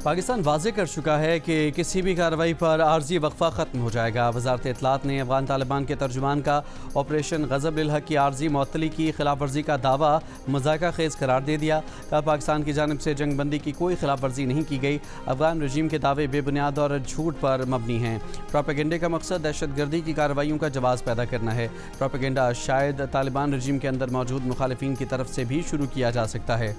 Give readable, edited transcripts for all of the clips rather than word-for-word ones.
پاکستان واضح کر چکا ہے کہ کسی بھی کارروائی پر عارضی وقفہ ختم ہو جائے گا۔ وزارت اطلاعات نے افغان طالبان کے ترجمان کا آپریشن غضب للحق کی عارضی معطلی کی خلاف ورزی کا دعویٰ مضحکہ خیز قرار دے دیا۔ کہا پاکستان کی جانب سے جنگ بندی کی کوئی خلاف ورزی نہیں کی گئی۔ افغان رجیم کے دعوے بے بنیاد اور جھوٹ پر مبنی ہیں۔ پروپیگنڈے کا مقصد دہشت گردی کی کارروائیوں کا جواز پیدا کرنا ہے۔ پروپیگنڈا شاید طالبان رجیم کے اندر موجود مخالفین کی طرف سے بھی شروع کیا جا سکتا ہے۔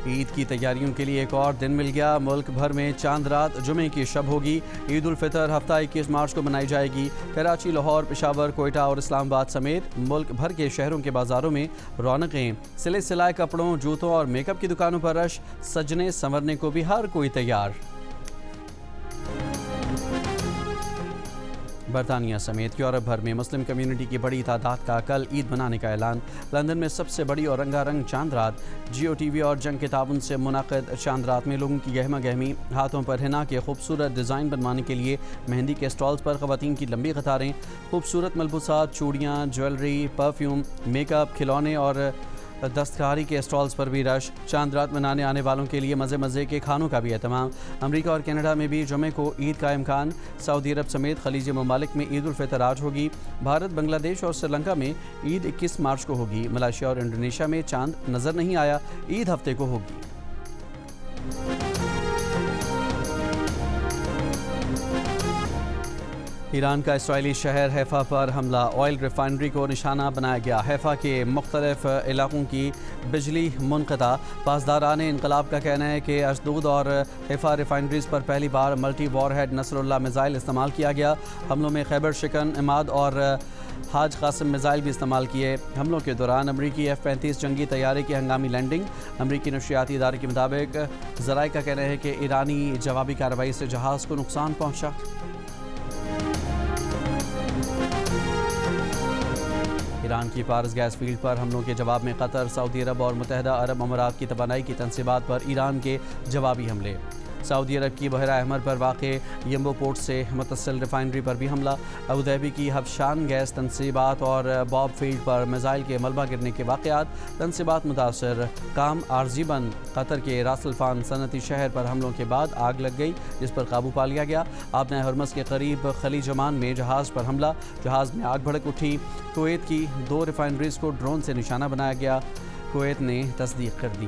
عید کی تیاریوں کے لیے ایک اور دن مل گیا۔ ملک بھر میں چاند رات جمعے کی شب ہوگی۔ عید الفطر ہفتہ 21 مارچ کو منائی جائے گی۔ کراچی، لاہور، پشاور، کوئٹہ اور اسلام آباد سمیت ملک بھر کے شہروں کے بازاروں میں رونقیں، سلے سلائے کپڑوں، جوتوں اور میک اپ کی دکانوں پر رش، سجنے سنورنے کو بھی ہر کوئی تیار۔ برطانیہ سمیت یورپ بھر میں مسلم کمیونٹی کی بڑی تعداد کا کل عید منانے کا اعلان۔ لندن میں سب سے بڑی اور رنگا رنگ چاند رات جیو ٹی وی اور جنگ کے تعاون سے منعقد چاند رات میں لوگوں کی گہما گہمی، ہاتھوں پر حنا کے خوبصورت ڈیزائن بنوانے کے لیے مہندی کے سٹالز پر خواتین کی لمبی قطاریں، خوبصورت ملبوسات، چوڑیاں، جویلری، پرفیوم، میک اپ، کھلونے اور دستکاری کے سٹالز پر بھی رش۔ چاند رات منانے آنے والوں کے لیے مزے مزے کے کھانوں کا بھی اہتمام۔ امریکہ اور کینیڈا میں بھی جمعے کو عید کا امکان۔ سعودی عرب سمیت خلیجی ممالک میں عید الفطر آج ہوگی۔ بھارت، بنگلہ دیش اور سری لنکا میں عید 21 مارچ کو ہوگی۔ ملائیشیا اور انڈونیشیا میں چاند نظر نہیں آیا، عید ہفتے کو ہوگی۔ ایران کا اسرائیلی شہر حیفا پر حملہ، آئل ریفائنری کو نشانہ بنایا گیا۔ حیفا کے مختلف علاقوں کی بجلی منقطع۔ پاسداران انقلاب کا کہنا ہے کہ اشدود اور حیفا ریفائنریز پر پہلی بار multi war had Nasr Allah missile استعمال کیا گیا۔ حملوں میں خیبر شکن، عماد اور حاج قاسم میزائل بھی استعمال کیے۔ حملوں کے دوران امریکی F-35 جنگی طیارے کی ہنگامی لینڈنگ۔ امریکی نشریاتی ادارے کے مطابق ذرائع کا کہنا ہے کہ ایرانی جوابی کارروائی سے جہاز کو نقصان پہنچا۔ ایران کی پارس گیس فیلڈ پر حملوں کے جواب میں قطر، سعودی عرب اور متحدہ عرب امارات کی توانائی کی تنصیبات پر ایران کے جوابی حملے۔ سعودی عرب کی بحیرہ احمر پر واقع یمبو پورٹ سے متصل ریفائنری پر بھی حملہ۔ ابوظہبی کی حبشان گیس تنصیبات اور باب فیلڈ پر میزائل کے ملبہ گرنے کے واقعات، تنصیبات متاثر، کام عارضی بند۔ قطر کے راس الفان صنعتی شہر پر حملوں کے بعد آگ لگ گئی جس پر قابو پا لیا گیا۔ آبنۂ ہرمز کے قریب خلیج عمان میں جہاز پر حملہ، جہاز میں آگ بھڑک اٹھی۔ کویت کی 2 ریفائنریز کو ڈرون سے نشانہ بنایا گیا، کویت نے تصدیق کر دی۔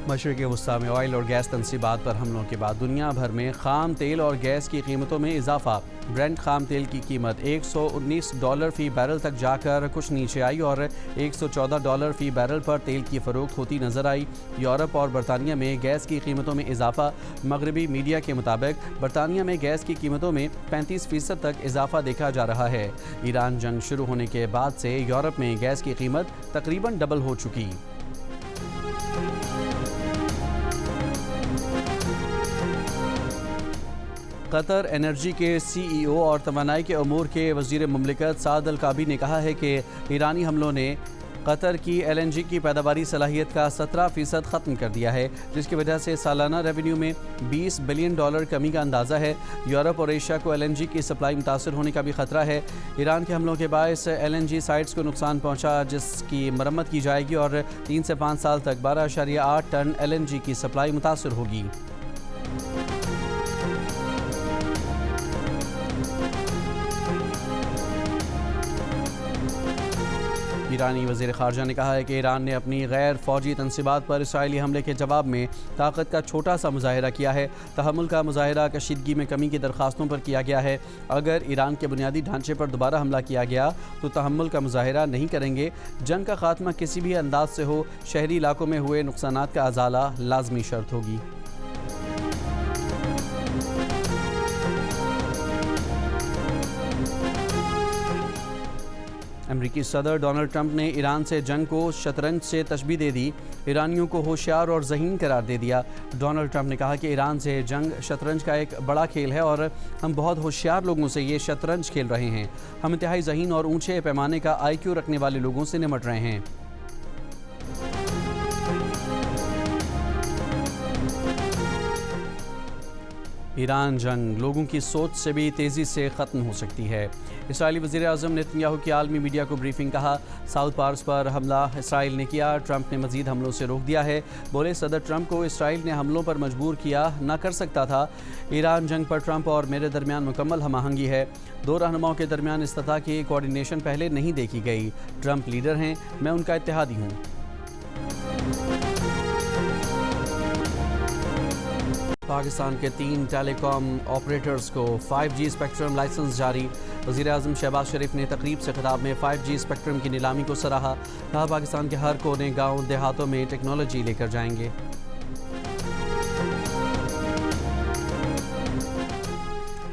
مشرق وسطیٰ میں آئل اور گیس تنصیبات پر حملوں کے بعد دنیا بھر میں خام تیل اور گیس کی قیمتوں میں اضافہ۔ برنٹ خام تیل کی قیمت $119 فی بیرل تک جا کر کچھ نیچے آئی اور $114 فی بیرل پر تیل کی فروخت ہوتی نظر آئی۔ یورپ اور برطانیہ میں گیس کی قیمتوں میں اضافہ۔ مغربی میڈیا کے مطابق برطانیہ میں گیس کی قیمتوں میں 35% تک اضافہ دیکھا جا رہا ہے۔ ایران جنگ شروع ہونے کے بعد سے یورپ میں گیس کی قیمت تقریباً ڈبل ہو چکی۔ قطر انرجی کے CEO اور توانائی کے امور کے وزیر مملکت سعد الکعبی نے کہا ہے کہ ایرانی حملوں نے قطر کی LNG کی پیداواری صلاحیت کا 17% ختم کر دیا ہے، جس کی وجہ سے سالانہ ریونیو میں $20 بلین کمی کا اندازہ ہے۔ یورپ اور ایشیا کو LNG کی سپلائی متاثر ہونے کا بھی خطرہ ہے۔ ایران کے حملوں کے باعث LNG سائٹس کو نقصان پہنچا جس کی مرمت کی جائے گی اور 3 سے 5 سال تک 12.8 ٹن LNG کی سپلائی متاثر ہوگی۔ ایرانی وزیر خارجہ نے کہا ہے کہ ایران نے اپنی غیر فوجی تنصیبات پر اسرائیلی حملے کے جواب میں طاقت کا چھوٹا سا مظاہرہ کیا ہے۔ تحمل کا مظاہرہ کشیدگی میں کمی کی درخواستوں پر کیا گیا ہے۔ اگر ایران کے بنیادی ڈھانچے پر دوبارہ حملہ کیا گیا تو تحمل کا مظاہرہ نہیں کریں گے۔ جنگ کا خاتمہ کسی بھی انداز سے ہو، شہری علاقوں میں ہوئے نقصانات کا ازالہ لازمی شرط ہوگی۔ امریکی صدر ڈونلڈ ٹرمپ نے ایران سے جنگ کو شطرنج سے تشبیہ دے دی، ایرانیوں کو ہوشیار اور ذہین قرار دے دیا۔ ڈونلڈ ٹرمپ نے کہا کہ ایران سے جنگ شطرنج کا ایک بڑا کھیل ہے اور ہم بہت ہوشیار لوگوں سے یہ شطرنج کھیل رہے ہیں۔ ہم انتہائی ذہین اور اونچے پیمانے کا IQ رکھنے والے لوگوں سے نمٹ رہے ہیں۔ ایران جنگ لوگوں کی سوچ سے بھی تیزی سے ختم ہو سکتی ہے۔ اسرائیلی وزیر اعظم نیتن کی عالمی میڈیا کو بریفنگ، کہا ساؤتھ پارس پر حملہ اسرائیل نے کیا، ٹرمپ نے مزید حملوں سے روک دیا ہے۔ بولے صدر ٹرمپ کو اسرائیل نے حملوں پر مجبور کیا نہ کر سکتا تھا۔ ایران جنگ پر ٹرمپ اور میرے درمیان مکمل ہم آہنگی ہے۔ دو رہنماؤں کے درمیان اس طرح کی کوارڈینیشن پہلے نہیں دیکھی گئی۔ ٹرمپ لیڈر ہیں، میں ان کا اتحادی ہوں۔ پاکستان کے 3 ٹیلی کام آپریٹرز کو 5G اسپیکٹرم لائسنس جاری۔ وزیر اعظم شہباز شریف نے تقریب سے خطاب میں 5G اسپیکٹرم کی نیلامی کو سراہا، کہا پاکستان کے ہر کونے گاؤں دیہاتوں میں ٹیکنالوجی لے کر جائیں گے۔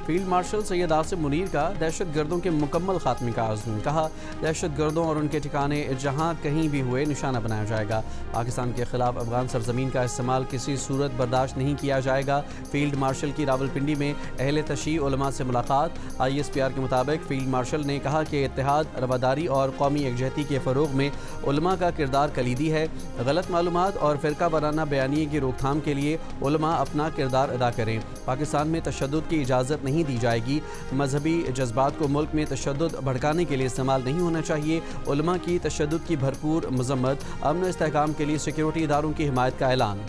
فیلڈ مارشل سید آصف منیر کا دہشت گردوں کے مکمل خاتمے کا عزم، کہا دہشت گردوں اور ان کے ٹھکانے جہاں کہیں بھی ہوئے نشانہ بنایا جائے گا۔ پاکستان کے خلاف افغان سرزمین کا استعمال کسی صورت برداشت نہیں کیا جائے گا۔ فیلڈ مارشل کی راولپنڈی میں اہل تشیع علماء سے ملاقات۔ ISPR کے مطابق فیلڈ مارشل نے کہا کہ اتحاد، رواداری اور قومی یکجہتی کے فروغ میں علماء کا کردار کلیدی ہے۔ غلط معلومات اور فرقہ وارانہ بیانیے کی روک تھام کے لیے علماء اپنا کردار ادا کریں۔ پاکستان میں تشدد کی اجازت نہیں دی جائے گی۔ مذہبی جذبات کو ملک میں تشدد بھڑکانے کے لیے استعمال نہیں ہونا چاہیے۔ علماء کی تشدد کی بھرپور مذمت۔ امن و استحکام کے لیے سیکیورٹی اداروں کی حمایت کا اعلان۔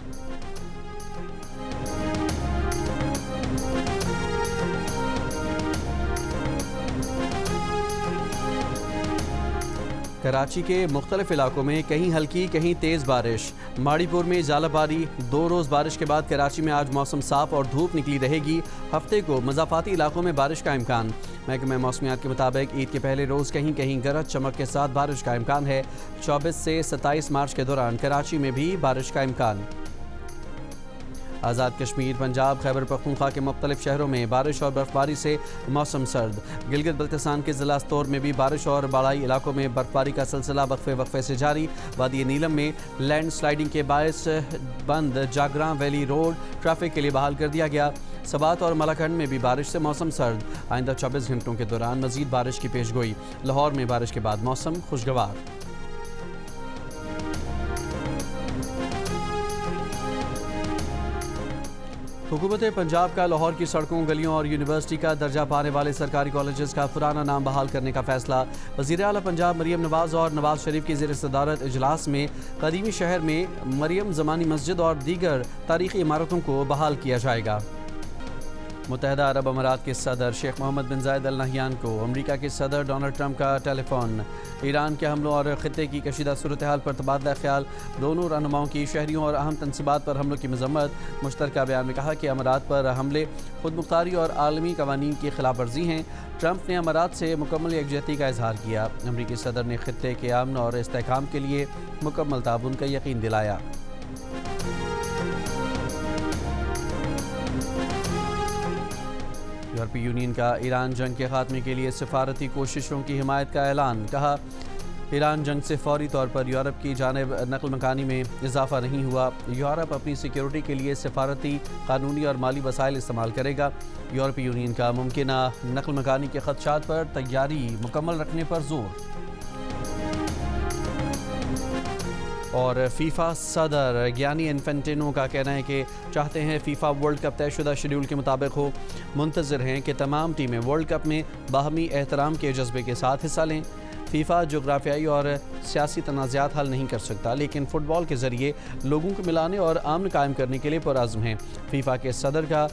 کراچی کے مختلف علاقوں میں کہیں ہلکی کہیں تیز بارش۔ ماڑی پور میں ژالہ باری۔ 2 روز بارش کے بعد کراچی میں آج موسم صاف اور دھوپ نکلی رہے گی۔ ہفتے کو مضافاتی علاقوں میں بارش کا امکان۔ محکمہ موسمیات کے مطابق عید کے پہلے روز کہیں کہیں گرج چمک کے ساتھ بارش کا امکان ہے۔ 24 سے 27 مارچ کے دوران کراچی میں بھی بارش کا امکان۔ آزاد کشمیر، پنجاب، خیبر پختونخوا کے مختلف شہروں میں بارش اور برفباری سے موسم سرد۔ گلگت بلتستان کے ضلع استور میں بھی بارش اور بالائی علاقوں میں برفباری کا سلسلہ وقفے سے جاری۔ وادی نیلم میں لینڈ سلائیڈنگ کے باعث بند جاگراں ویلی روڈ ٹریفک کے لیے بحال کر دیا گیا۔ سبات اور ملاکنڈ میں بھی بارش سے موسم سرد۔ آئندہ 24 گھنٹوں کے دوران مزید بارش کی پیشگوئی۔ لاہور میں بارش کے بعد موسم خوشگوار۔ حکومت پنجاب کا لاہور کی سڑکوں، گلیوں اور یونیورسٹی کا درجہ پانے والے سرکاری کالجز کا پرانا نام بحال کرنے کا فیصلہ۔ وزیر اعلیٰ پنجاب مریم نواز اور نواز شریف کی زیر صدارت اجلاس میں قدیمی شہر میں مریم زمانی مسجد اور دیگر تاریخی عمارتوں کو بحال کیا جائے گا۔ متحدہ عرب امارات کے صدر شیخ محمد بن زائد ال نہیان کو امریکہ کے صدر ڈونلڈ ٹرمپ کا ٹیلی فون۔ ایران کے حملوں اور خطے کی کشیدہ صورتحال پر تبادلہ خیال۔ دونوں رہنماؤں کی شہریوں اور اہم تنصیبات پر حملوں کی مذمت۔ مشترکہ بیان میں کہا کہ امارات پر حملے خود مختاری اور عالمی قوانین کی خلاف ورزی ہیں۔ ٹرمپ نے امارات سے مکمل یکجہتی کا اظہار کیا۔ امریکی صدر نے خطے کے امن اور استحکام کے لیے مکمل تعاون کا یقین دلایا۔ یورپی یونین کا ایران جنگ کے خاتمے کے لیے سفارتی کوششوں کی حمایت کا اعلان، کہا ایران جنگ سے فوری طور پر یورپ کی جانب نقل مکانی میں اضافہ نہیں ہوا۔ یورپ اپنی سیکیورٹی کے لیے سفارتی، قانونی اور مالی وسائل استعمال کرے گا۔ یورپی یونین کا ممکنہ نقل مکانی کے خدشات پر تیاری مکمل رکھنے پر زور۔ اور فیفا صدر گیانی انفینٹینو کا کہنا ہے کہ چاہتے ہیں فیفا ورلڈ کپ طے شدہ شیڈول کے مطابق ہو۔ منتظر ہیں کہ تمام ٹیمیں ورلڈ کپ میں باہمی احترام کے جذبے کے ساتھ حصہ لیں۔ فیفا جغرافیائی اور سیاسی تنازعات حل نہیں کر سکتا، لیکن فٹ بال کے ذریعے لوگوں کو ملانے اور امن قائم کرنے کے لیے پرعزم ہیں۔ فیفا کے صدر کا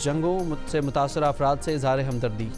جنگوں سے متاثرہ افراد سے اظہار ہمدردی۔